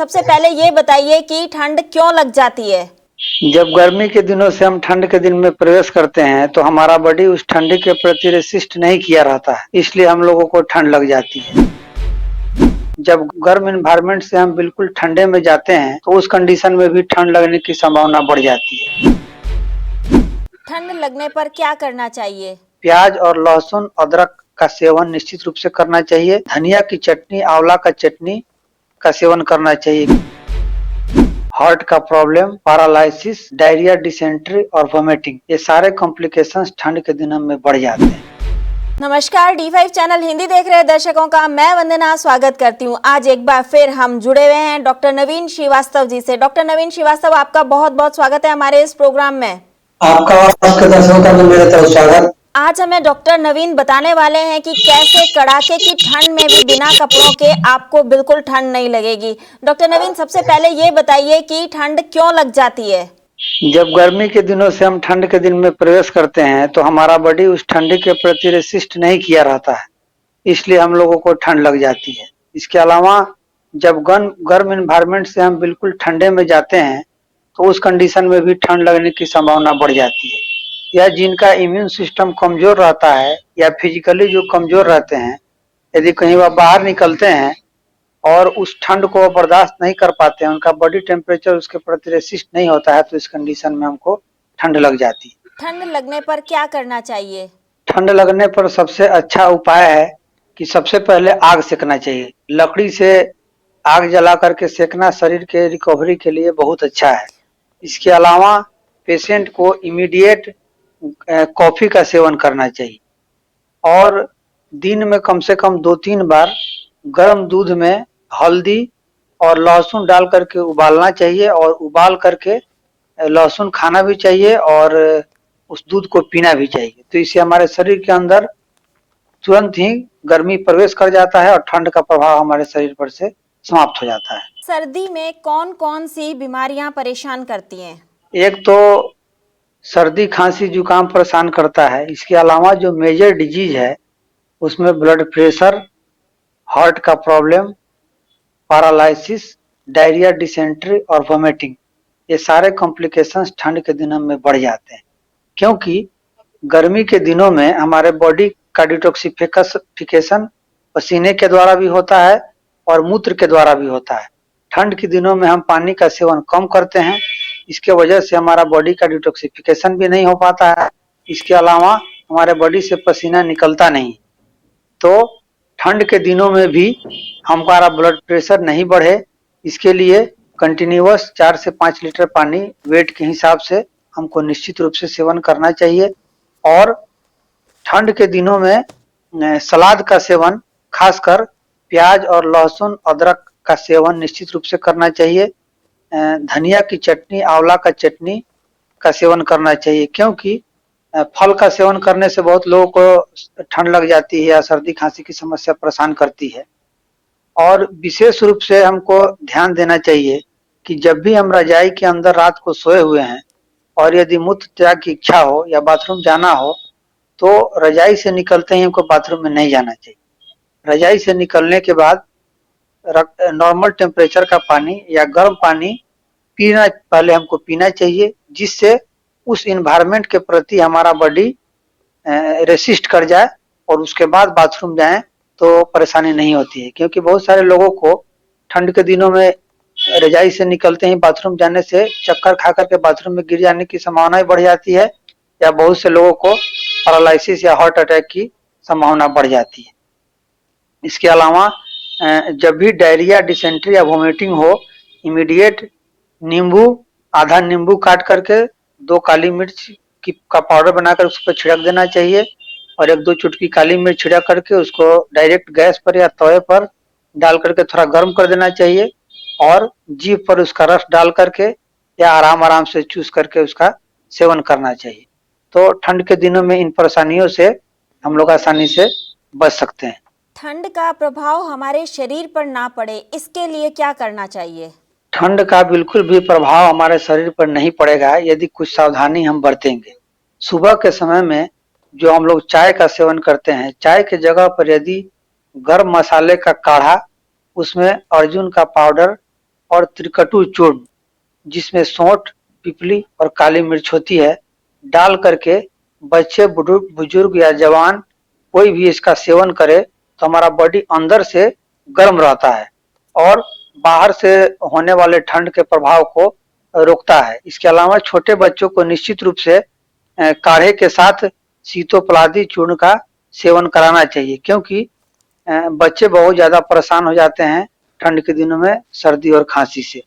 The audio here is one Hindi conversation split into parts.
सबसे पहले ये बताइए कि ठंड क्यों लग जाती है। जब गर्मी के दिनों से हम ठंड के दिन में प्रवेश करते हैं तो हमारा बॉडी उस ठंडी के प्रति रेसिस्ट नहीं किया रहता है, इसलिए हम लोगों को ठंड लग जाती है। जब गर्म एनवायरनमेंट से हम बिल्कुल ठंडे में जाते हैं तो उस कंडीशन में भी ठंड लगने की संभावना बढ़ जाती है। ठंड लगने पर क्या करना चाहिए? प्याज और लहसुन अदरक का सेवन निश्चित रूप से करना चाहिए। धनिया की चटनी, आंवला का चटनी का सेवन करना चाहिए। हार्ट का प्रॉब्लम, पैरालिसिस, डायरिया, डिसेंट्री और वोमिटिंग, ये सारे कॉम्प्लिकेशंस ठंड के दिनों में बढ़ जाते हैं। नमस्कार, D5 चैनल हिंदी देख रहे दर्शकों का मैं वंदना स्वागत करती हूं। आज एक बार फिर हम जुड़े हुए हैं डॉक्टर नवीन श्रीवास्तव जी से। डॉक्टर नवीन श्रीवास्तव, आपका बहुत बहुत स्वागत है हमारे इस प्रोग्राम में। आपका और आपके दर्शकों का भी मेरे तरफ स्वागत। आज हमें डॉक्टर नवीन बताने वाले हैं कि कैसे कड़ाके की ठंड में भी बिना कपड़ों के आपको बिल्कुल ठंड नहीं लगेगी। डॉक्टर नवीन, सबसे पहले ये बताइए कि ठंड क्यों लग जाती है। जब गर्मी के दिनों से हम ठंड के दिन में प्रवेश करते हैं तो हमारा बॉडी उस ठंडी के प्रति रेसिस्ट नहीं किया रहता है, इसलिए हम लोगों को ठंड लग जाती है। इसके अलावा जब गर्म एनवायरनमेंट से हम बिल्कुल ठंडे में जाते हैं तो उस कंडीशन में भी ठंड लगने की संभावना बढ़ जाती है। या जिनका इम्यून सिस्टम कमजोर रहता है या फिजिकली जो कमजोर रहते हैं, यदि कहीं वह बाहर निकलते हैं और उस ठंड को बर्दाश्त नहीं कर पाते हैं, उनका बॉडी टेम्परेचर उसके प्रति रेसिस्ट नहीं होता है, तो इस कंडीशन में हमको ठंड लग जाती है। ठंड लगने पर क्या करना चाहिए? ठंड लगने पर सबसे अच्छा उपाय है कि सबसे पहले आग सेकना चाहिए। लकड़ी से आग जला करके सेकना शरीर के रिकवरी के लिए बहुत अच्छा है। इसके अलावा पेशेंट को इमीडिएट कॉफी का सेवन करना चाहिए और दिन में कम से कम 2-3 बार गर्म दूध में हल्दी और लहसुन डाल करके उबालना चाहिए और उबाल करके लहसुन खाना भी चाहिए और उस दूध को पीना भी चाहिए। तो इससे हमारे शरीर के अंदर तुरंत ही गर्मी प्रवेश कर जाता है और ठंड का प्रभाव हमारे शरीर पर से समाप्त हो जाता है। सर्दी में कौन कौन सी बीमारियां परेशान करती हैं? एक तो सर्दी, खांसी, जुकाम परेशान करता है। इसके अलावा जो मेजर डिजीज है उसमें ब्लड प्रेशर, हार्ट का प्रॉब्लम, पैरालिसिस, डायरिया, डिसेंट्री और वोमिटिंग, ये सारे कॉम्प्लिकेशंस ठंड के दिनों में बढ़ जाते हैं, क्योंकि गर्मी के दिनों में हमारे बॉडी का डिटॉक्सिफिकेशन पसीने के द्वारा भी होता है और मूत्र के द्वारा भी होता है। ठंड के दिनों में हम पानी का सेवन कम करते हैं, इसके वजह से हमारा बॉडी का डिटॉक्सिफिकेशन भी नहीं हो पाता है। इसके अलावा हमारे बॉडी से पसीना निकलता नहीं, तो ठंड के दिनों में भी हमारा ब्लड प्रेशर नहीं बढ़े, इसके लिए कंटिन्यूअस 4 से 5 लीटर पानी वेट के हिसाब से हमको निश्चित रूप से सेवन करना चाहिए। और ठंड के दिनों में सलाद का सेवन, खासकर प्याज और लहसुन अदरक का सेवन निश्चित रूप से करना चाहिए। धनिया की चटनी, आंवला का चटनी का सेवन करना चाहिए, क्योंकि फल का सेवन करने से बहुत लोगों को ठंड लग जाती है या सर्दी खांसी की समस्या परेशान करती है। और विशेष रूप से हमको ध्यान देना चाहिए कि जब भी हम रजाई के अंदर रात को सोए हुए हैं और यदि मूत्र त्याग की इच्छा हो या बाथरूम जाना हो तो रजाई से निकलते ही हमको बाथरूम में नहीं जाना चाहिए। रजाई से निकलने के बाद नॉर्मल टेम्परेचर का पानी या गर्म पानी पीना पहले हमको पीना चाहिए, जिससे उस इन्वायरमेंट के प्रति हमारा बॉडी रेसिस्ट कर जाए और उसके बाद बाथरूम जाएं तो परेशानी नहीं होती है। क्योंकि बहुत सारे लोगों को ठंड के दिनों में रजाई से निकलते ही बाथरूम जाने से चक्कर खा करके बाथरूम में गिर जाने की संभावना बढ़ जाती है, या बहुत से लोगों को पैरालिसिस या हार्ट अटैक की संभावना बढ़ जाती है। इसके अलावा जब भी डायरिया, डिसेंट्री या वोमिटिंग हो, इमीडिएट नींबू, आधा नींबू काट करके 2 काली मिर्च का पाउडर बनाकर उस पर छिड़क देना चाहिए और 1-2 चुटकी काली मिर्च छिड़क करके उसको डायरेक्ट गैस पर या तवे पर डाल करके थोड़ा गर्म कर देना चाहिए और जीभ पर उसका रस डाल करके या आराम से चूस करके उसका सेवन करना चाहिए। तो ठंड के दिनों में इन परेशानियों से हम लोग आसानी से बच सकते हैं। ठंड का प्रभाव हमारे शरीर पर ना पड़े, इसके लिए क्या करना चाहिए? ठंड का बिल्कुल भी प्रभाव हमारे शरीर पर नहीं पड़ेगा यदि कुछ सावधानी हम बरतेंगे। सुबह के समय में जो हम लोग चाय का सेवन करते हैं, चाय के जगह पर यदि गर्म मसाले का काढ़ा, उसमें अर्जुन का पाउडर और त्रिकटु चूर्ण, जिसमें सौंठ, पिपली और काली मिर्च होती है, डाल करके बच्चे, बुजुर्ग या जवान कोई भी इसका सेवन करे तो हमारा बॉडी अंदर से गर्म रहता है और बाहर से होने वाले ठंड के प्रभाव को रोकता है। इसके अलावा छोटे बच्चों को निश्चित रूप से काढ़े के साथ शीतोपलादी चूर्ण का सेवन कराना चाहिए, क्योंकि बच्चे बहुत ज्यादा परेशान हो जाते हैं ठंड के दिनों में सर्दी और खांसी से।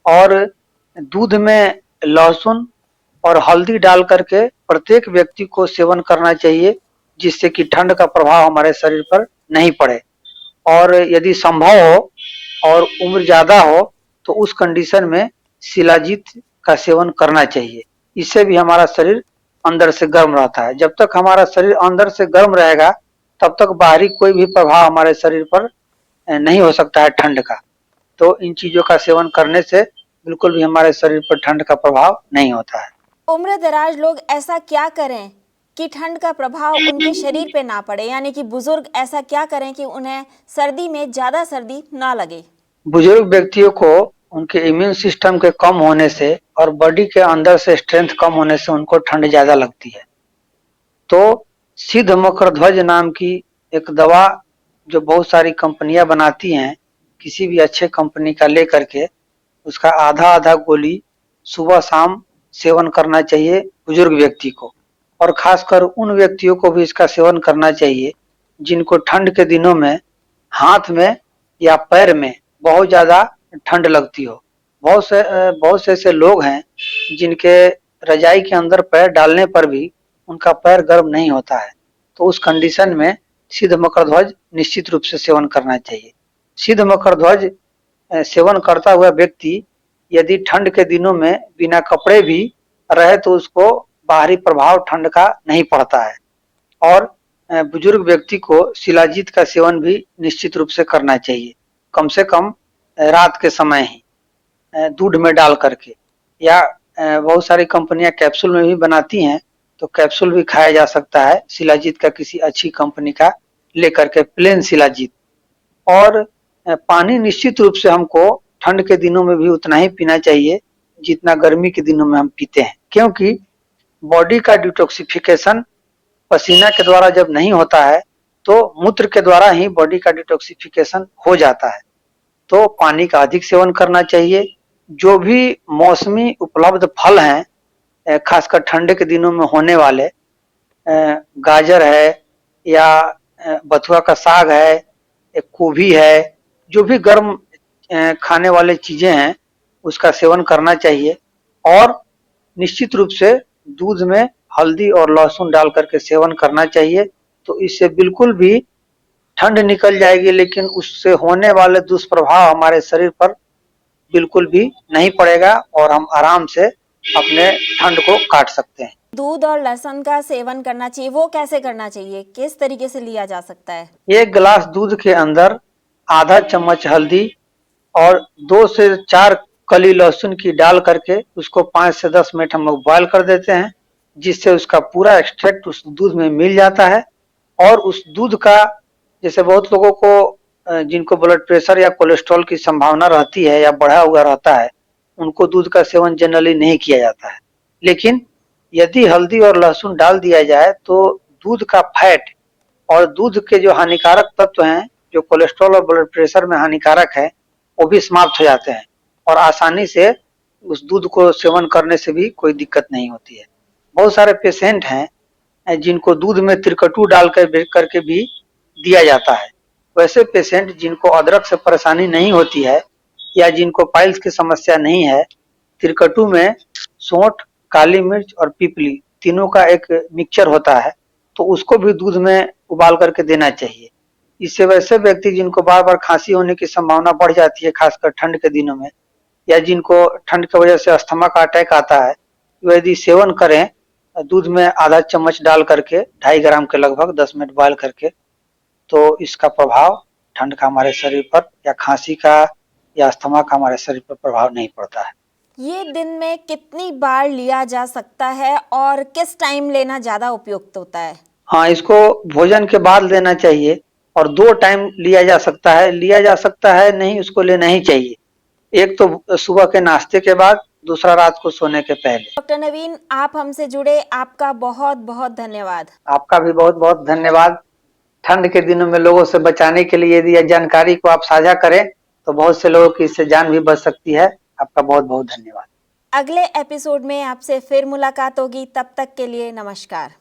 और दूध में लहसुन और हल्दी डाल करके प्रत्येक व्यक्ति को सेवन करना चाहिए, जिससे कि ठंड का प्रभाव हमारे शरीर पर नहीं पड़े। और यदि संभव हो और उम्र ज्यादा हो तो उस कंडीशन में शिलाजीत का सेवन करना चाहिए। इससे भी हमारा शरीर अंदर से गर्म रहता है। जब तक हमारा शरीर अंदर से गर्म रहेगा तब तक बाहरी कोई भी प्रभाव हमारे शरीर पर नहीं हो सकता है ठंड का। तो इन चीजों का सेवन करने से बिल्कुल भी हमारे शरीर पर ठंड का प्रभाव नहीं होता है। उम्र दराज लोग ऐसा क्या करें कि ठंड का प्रभाव उनके शरीर पे ना पड़े, यानी कि बुजुर्ग ऐसा क्या करें कि उन्हें सर्दी में ज्यादा सर्दी ना लगे? बुजुर्ग व्यक्तियों को उनके इम्यून सिस्टम के कम होने से और बॉडी के अंदर से स्ट्रेंथ कम होने से उनको ठंड ज्यादा लगती है। तो सिद्ध मकरध्वज नाम की एक दवा जो बहुत सारी कंपनियां बनाती हैं, किसी भी अच्छे कंपनी का लेकर के उसका आधा आधा गोली सुबह शाम सेवन करना चाहिए बुजुर्ग व्यक्ति को। और खासकर उन व्यक्तियों को भी इसका सेवन करना चाहिए जिनको ठंड के दिनों में हाथ में या पैर में बहुत ज्यादा ठंड लगती हो। बहुत से ऐसे लोग हैं जिनके रजाई के अंदर पैर डालने पर भी उनका पैर गर्म नहीं होता है। तो उस कंडीशन में सिद्ध मकरध्वज निश्चित रूप से सेवन करना चाहिए। सिद्ध मकरध्वज सेवन करता हुआ व्यक्ति यदि ठंड के दिनों में बिना कपड़े भी रहे तो उसको बाहरी प्रभाव ठंड का नहीं पड़ता है। और बुजुर्ग व्यक्ति को शिलाजीत का सेवन भी निश्चित रूप से करना चाहिए, कम से कम रात के समय ही दूध में डाल करके, या बहुत सारी कंपनियां कैप्सूल में भी बनाती हैं तो कैप्सूल भी खाया जा सकता है शिलाजीत का, किसी अच्छी कंपनी का लेकर के, प्लेन शिलाजीत। और पानी निश्चित रूप से हमको ठंड के दिनों में भी उतना ही पीना चाहिए जितना गर्मी के दिनों में हम पीते हैं, क्योंकि बॉडी का डिटॉक्सिफिकेशन पसीना के द्वारा जब नहीं होता है तो मूत्र के द्वारा ही बॉडी का डिटॉक्सिफिकेशन हो जाता है। तो पानी का अधिक सेवन करना चाहिए। जो भी मौसमी उपलब्ध फल हैं, खासकर ठंडे के दिनों में होने वाले, गाजर है या बथुआ का साग है, गोभी है, जो भी गर्म खाने वाले चीजें हैं उसका सेवन करना चाहिए। और निश्चित रूप से दूध में हल्दी और लहसुन डाल करके सेवन करना चाहिए। तो इससे बिल्कुल भी ठंड निकल जाएगी, लेकिन उससे होने वाले दुष्प्रभाव हमारे शरीर पर बिल्कुल भी नहीं पड़ेगा और हम आराम से अपने ठंड को काट सकते हैं। दूध और लहसुन का सेवन करना चाहिए, वो कैसे करना चाहिए, किस तरीके से लिया जा सकता है? 1 गिलास दूध के अंदर आधा चम्मच हल्दी और 2 से 4 कली लहसुन की डाल करके उसको 5 से 10 मिनट हम लोग बॉयल कर देते हैं, जिससे उसका पूरा एक्सट्रैक्ट उस दूध में मिल जाता है। और उस दूध का, जैसे बहुत लोगों को जिनको ब्लड प्रेशर या कोलेस्ट्रॉल की संभावना रहती है या बढ़ा हुआ रहता है, उनको दूध का सेवन जनरली नहीं किया जाता है। लेकिन यदि हल्दी और लहसुन डाल दिया जाए तो दूध का फैट और दूध के जो हानिकारक तत्व हैं, जो कोलेस्ट्रॉल और ब्लड प्रेशर में हानिकारक है, वो भी समाप्त हो जाते हैं और आसानी से उस दूध को सेवन करने से भी कोई दिक्कत नहीं होती है। बहुत सारे पेशेंट हैं जिनको दूध में त्रिकटु डाल करके भी दिया जाता है। वैसे पेशेंट जिनको अदरक से परेशानी नहीं होती है या जिनको पाइल्स की समस्या नहीं है, त्रिकटु में सौंठ, काली मिर्च और पिपली तीनों का एक मिक्सचर होता है, तो उसको भी दूध में उबाल करके देना चाहिए। इससे वैसे व्यक्ति जिनको बार बार खांसी होने की संभावना बढ़ जाती है, खासकर ठंड के दिनों में, या जिनको ठंड की वजह से अस्थमा का अटैक आता है, वो यदि सेवन करें दूध में आधा चम्मच डाल करके 2.5 ग्राम के लगभग 10 मिनट बॉयल करके, तो इसका प्रभाव ठंड का हमारे शरीर पर या खांसी का या अस्थमा का हमारे शरीर पर प्रभाव नहीं पड़ता है। ये दिन में कितनी बार लिया जा सकता है और किस टाइम लेना ज्यादा उपयुक्त होता है? हाँ, इसको भोजन के बाद लेना चाहिए और 2 टाइम लिया जा सकता है नहीं उसको लेना ही चाहिए। एक तो सुबह के नाश्ते के बाद, दूसरा रात को सोने के पहले। डॉक्टर नवीन, आप हमसे जुड़े, आपका बहुत बहुत धन्यवाद। आपका भी बहुत बहुत धन्यवाद। ठंड के दिनों में लोगों से बचाने के लिए यदि यह जानकारी को आप साझा करें तो बहुत से लोगों की इससे जान भी बच सकती है। आपका बहुत बहुत धन्यवाद। अगले एपिसोड में आपसे फिर मुलाकात होगी, तब तक के लिए नमस्कार।